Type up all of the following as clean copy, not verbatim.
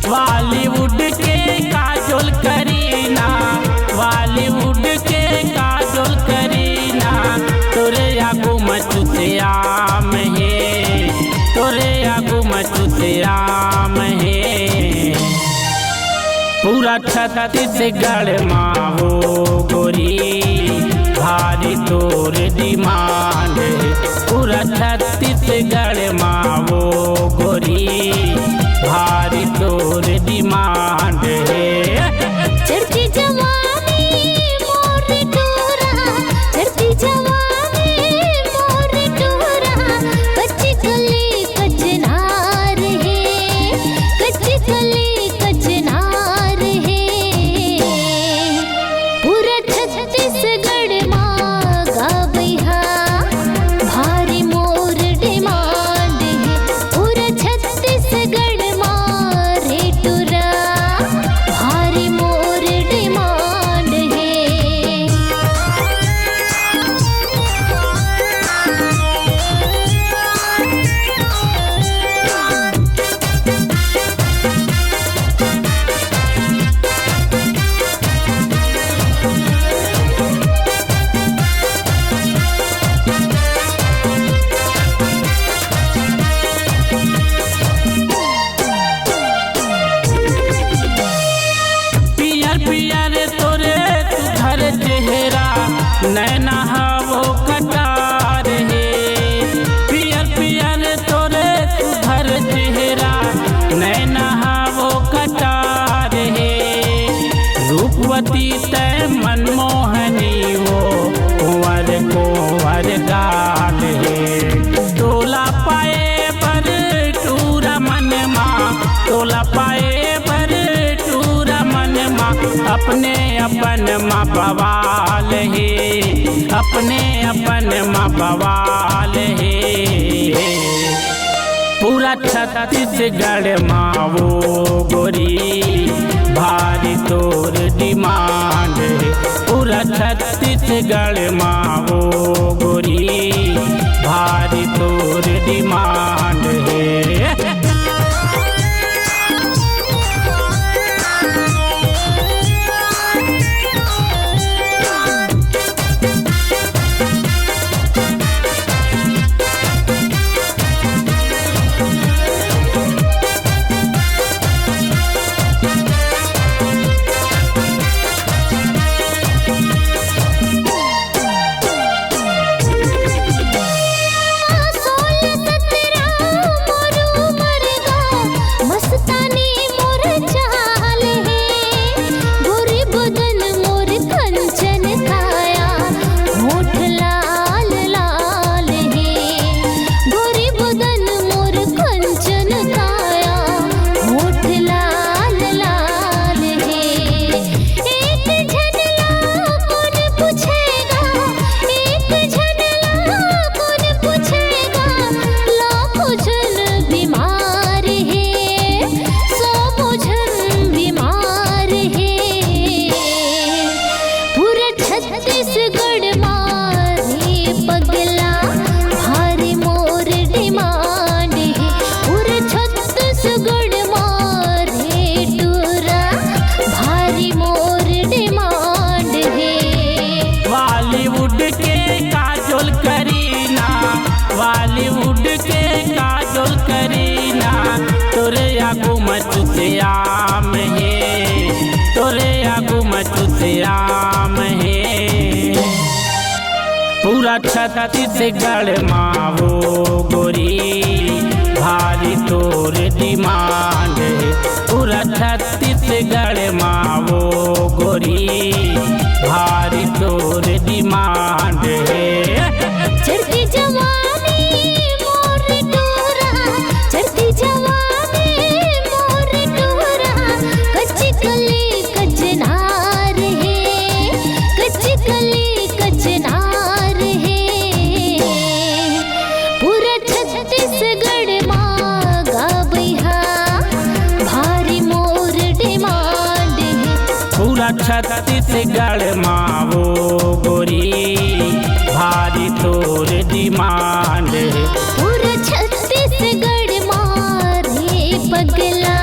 बॉलीवुड के काजोल करीना, बॉलीवुड के काजोल करीना, तोरे आगू मचुते आम है, तोरे आगू मचुते आम है। पूरा छत्तीसगढ़ माहो गोरी भारी तोर डिमांड है, पूरा छत्तीसगढ़ माहो गोरी भारी तोर डिमांड है। चढ़ती जवानी मोर टोरा, चढ़ती जवानी मोर टोरा, कच्ची कली कचनार है, कच्ची कली कचनार है। पूरा छत्तीसगढ़ माँ गावैहा भारी मोर डिमांड है, पूरा छत्तीसगढ़ भारी मोर डिमांड है। नैना हवो कटार है, पियर पियर तोरे तुधर चेहरा, नैना हवो कटार है। रूपवती तय मनमोहनी वो कुंवर गाल है। तोला पाए पर टूरा मन माँ, तोला पाए पर टूरा मन माँ, अपने अपन माँ बवाल है, अपने अपन माँ बवाल है। पूरा छत्तीसगढ़ माँ वो गोरी भारी तोर डिमांड है, पूरा छत्तीसगढ़ माँ वो गोरी भारी तोर डिमांड है। बॉलीवुड के काजोल करीना, तोरे आगू मचुते आम है, तोरे आगू मचुते आम है। पूरा छत्तीसगढ़ माँ वो गोरी भारी तोर डिमांड है, पूरा छत्तीसगढ़ माँ वो गोरी भारी तोर डिमांड है। चढ़ती जवानी मोर टोरा, चढ़ती जवानी मोर टोरा, कच्ची कली कचना पूरा छत्तीसगढ़ मावो गोरी भारी तोर डिमांड है। पूरा छत्तीसगढ़ मारे पगला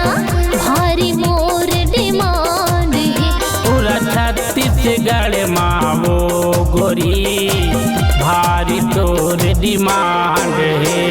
भारी मोर डिमांड है। पूरा छत्तीसगढ़ मावो गोरी भारी तोर डिमांड है।